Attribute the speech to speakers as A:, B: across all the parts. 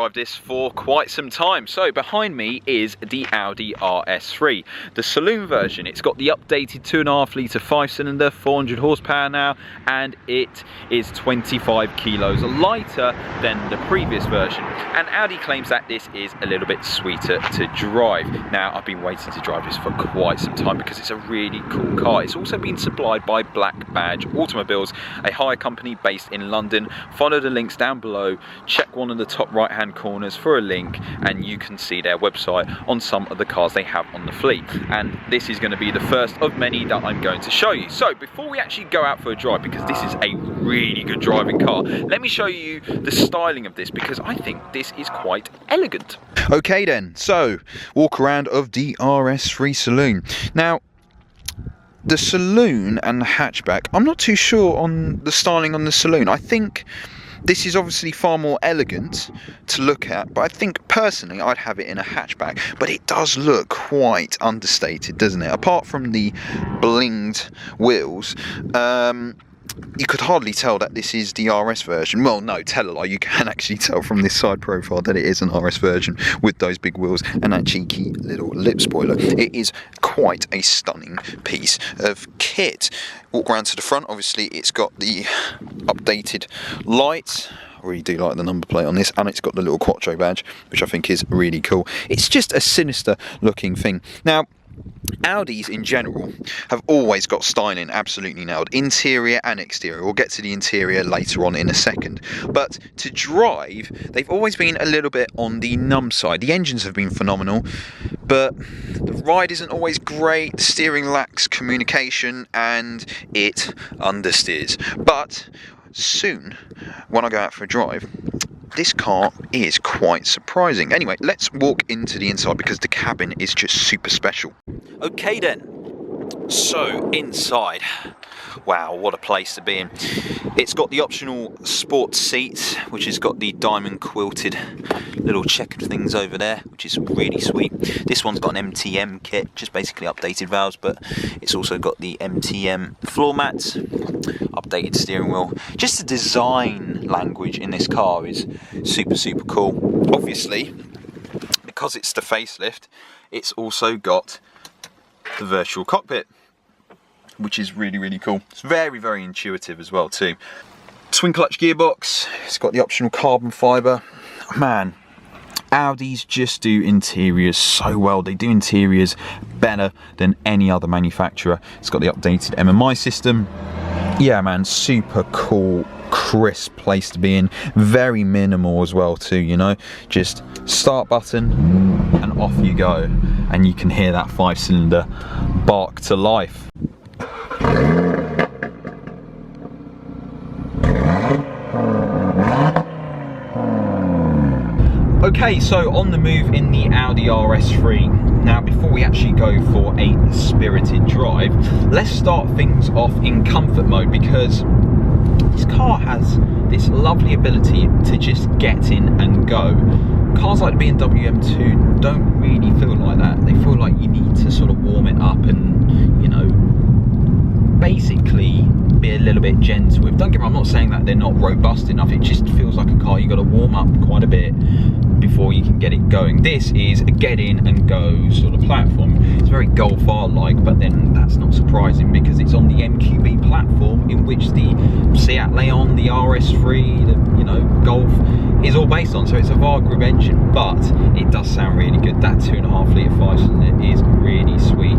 A: drive this for quite some time. So behind me is the Audi RS3, the saloon version. It's got the updated 2.5 litre 5-cylinder, 400 horsepower now, and it is 25 kilos lighter than the previous version. And Audi claims that this is a little bit sweeter to drive. Now, I've been waiting to drive this for quite some time because it's a really cool car. It's also been supplied by Black Badge Automobiles, a hire company based in London. Follow the links down below, check one of the top right hand corners for a link, and you can see their website on some of the cars they have on the fleet. And this is going to be the first of many that I'm going to show you. So before we actually go out for a drive, because this is a really good driving car, let me show you the styling of this, because I think this is quite elegant. Okay then, so walk around of the RS3 Saloon. Now, the Saloon and the hatchback, I'm not too sure on the styling on the Saloon. I think this is obviously far more elegant to look at, but I think personally I'd have it in a hatchback. But it does look quite understated, doesn't it? Apart from the blinged wheels, you could hardly tell that this is the RS version. Well, no, tell a lie, you can actually tell from this side profile that it is an RS version with those big wheels and that cheeky little lip spoiler. It is quite a stunning piece of kit. Walk around to the front, obviously it's got the updated lights. I really do like the number plate on this, and it's got the little Quattro badge, which I think is really cool. It's just a sinister looking thing. Now, Audis in general have always got styling absolutely nailed, interior and exterior. We'll get to the interior later on in a second. But to drive, they've always been a little bit on the numb side. The engines have been phenomenal, but the ride isn't always great. The steering lacks communication and it understeers. But soon, when I go out for a drive, this car is quite surprising. Anyway, let's walk into the inside because the cabin is just super special. Okay then, so inside, wow, what a place to be in. It's got the optional sports seats, which has got the diamond quilted little checkered things over there, which is really sweet. This one's got an MTM kit, just basically updated valves, but it's also got the MTM floor mats, updated steering wheel. Just the design language in this car is super cool. Obviously, because it's the facelift, it's also got the virtual cockpit, which is really cool. It's very intuitive as well too. Twin clutch gearbox, it's got the optional carbon fibre. Man, Audis just do interiors so well. They do interiors better than any other manufacturer. It's got the updated MMI system. Yeah man, super cool, crisp place to be in. Very minimal as well too, you know. Just start button and off you go. And you can hear that 5-cylinder bark to life. Okay, so on the move in the Audi RS3. Now, before we actually go for a spirited drive, let's start things off in comfort mode, because this car has this lovely ability to just get in and go. Cars like the BMW M2 don't really feel like that. They feel like you need to sort of warm it up and, you know, basically be a little bit gentle with. Don't get me wrong, I'm not saying that they're not robust enough. It just feels like a car you got to warm up quite a bit before you can get it going. This is a get in and go sort of platform. It's very Golf R-like, but then that's not surprising because it's on the MQB platform in which the Seat Leon, the RS3, the, you know, Golf is all based on. So it's a VAR group engine, but it does sound really good. That 2.5 litre 5-cylinder is really sweet.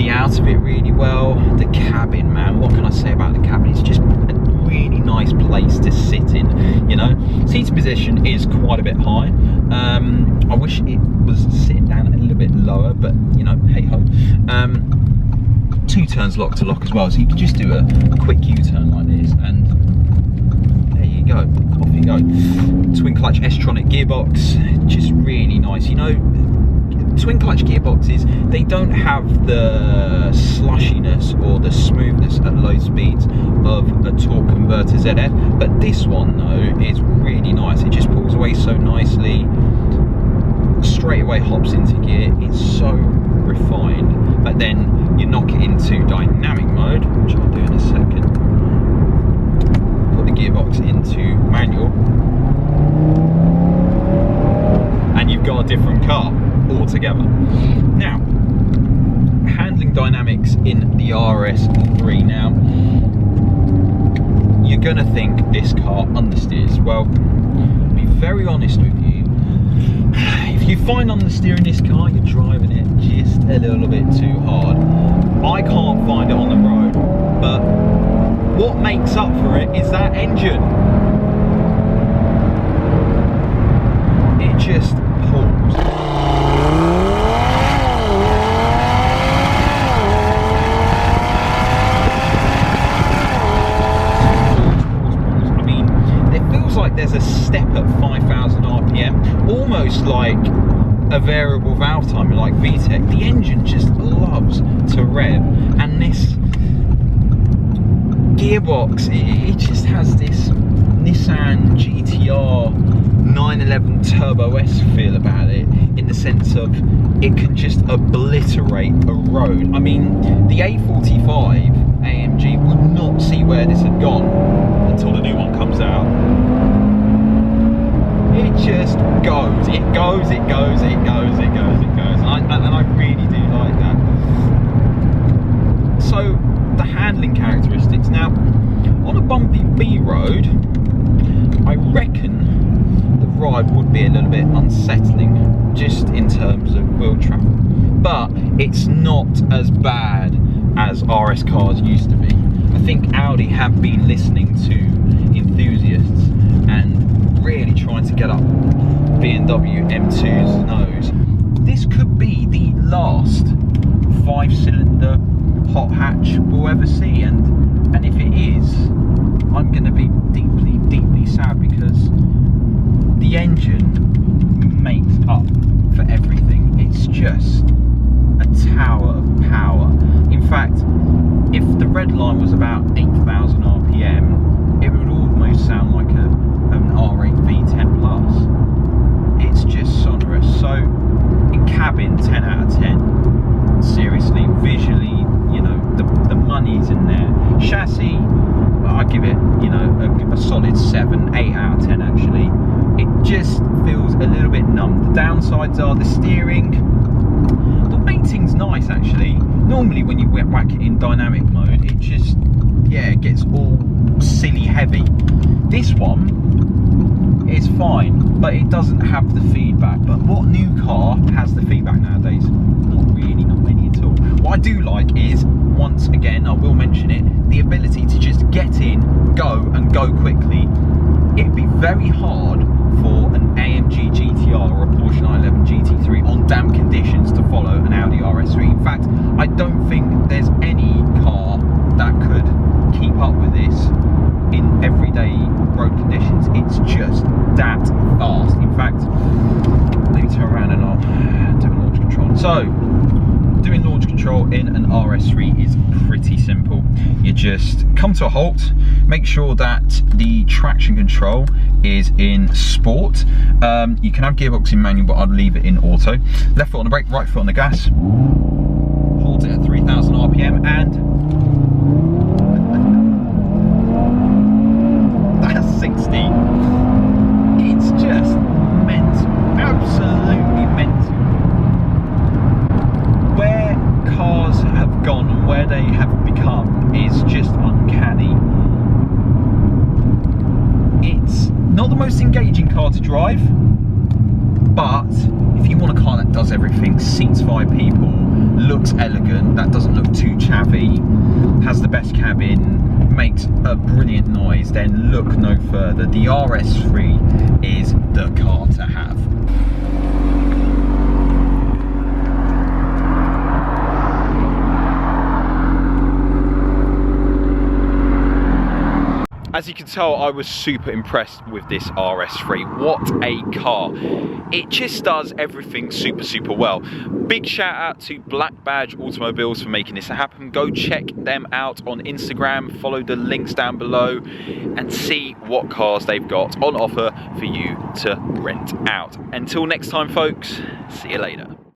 A: Out of it really well. The cabin, man, what can I say about the cabin? It's just a really nice place to sit in, you know. Seating position is quite a bit high. I wish it was sitting down a little bit lower, but you know, hey ho. 2 turns lock to lock as well, so you can just do a quick U-turn like this and there you go, off you go. Twin clutch S-tronic gearbox, just really nice, you know. Twin clutch gearboxes, they don't have the slushiness sharpness or the smoothness at low speeds of a torque converter ZF, but this one though is really nice. It just pulls away so nicely, straight away hops into gear. It's so refined, but then you knock it into dynamic mode, which I'll do in a second. Put the gearbox into manual, and you've got a different car altogether. Now, handling dynamics in the RS3. Now, you're gonna think this car understeers. Well, to be very honest with you, if you find understeer in this car, you're driving it just a little bit too hard. I can't find it on the road, but what makes up for it is that engine. It just pulls. Like there's a step at 5,000 RPM, almost like a variable valve timer like VTEC. The engine just loves to rev, and this gearbox, it just has this Nissan GTR 911 Turbo S feel about it, in the sense of it can just obliterate a road. I mean, the A45 AMG would not see where this had gone until the new one comes out. It just goes, it goes, it goes, it goes, it goes, it goes, and I really do like that. So, the handling characteristics. Now, on a bumpy B road, I reckon the ride would be a little bit unsettling, just in terms of wheel travel. But it's not as bad as RS cars used to be. I think Audi have been listening to enthusiasts and really trying to get up BMW M2's nose. This could be the last 5-cylinder hot hatch we'll ever see, and if it is, I'm going to be deeply, deeply sad, because the engine makes up for everything. It's just a tower of power. In fact, if the red line was about 8,000 RPM, it would almost sound like an R8 V10 Plus. It's just sonorous. So, in cabin, 10 out of 10. Seriously, visually, you know, the money's in there. Chassis, I give it, you know, a solid 7, 8 out of 10 actually. It just feels a little bit numb. The downsides are the steering. The weighting's nice actually. Normally when you whack it in dynamic mode, it just, yeah, it gets all silly heavy. This one is fine, but it doesn't have the feedback. But what new car has the feedback nowadays? Not really, not many at all. What I do like is, once again, I will mention it, the ability to just get in, go, and go quickly. It'd be very hard for an AMG GTR or a Porsche 911 GT3 on damp conditions to follow an Audi RS3. In fact, I don't think there's any car that could keep up with this in everyday road conditions. It's just that fast. In fact, let me turn around and I'll do a launch control. So, doing launch control in an RS3 is pretty simple. You just come to a halt, make sure that the traction control is in sport. You can have gearbox in manual, but I'd leave it in auto. Left foot on the brake, right foot on the gas. Hold it at 3,000 RPM and that's 60. It's just mental, absolutely mental. Where cars have gone and where they have become is just uncanny. It's not the most engaging car to drive, but if you want a car that does everything, seats 5 people, looks elegant, that doesn't look too chavvy, has the best cabin, makes a brilliant noise, then look no further. The RS3 is the car to have. as you can tell, I was super impressed with this RS3. What a car. It just does everything super well. Big shout out to Black Badge Automobiles for making this happen. Go check them out on Instagram, follow the links down below and see what cars they've got on offer for you to rent out. Until next time folks, see you later.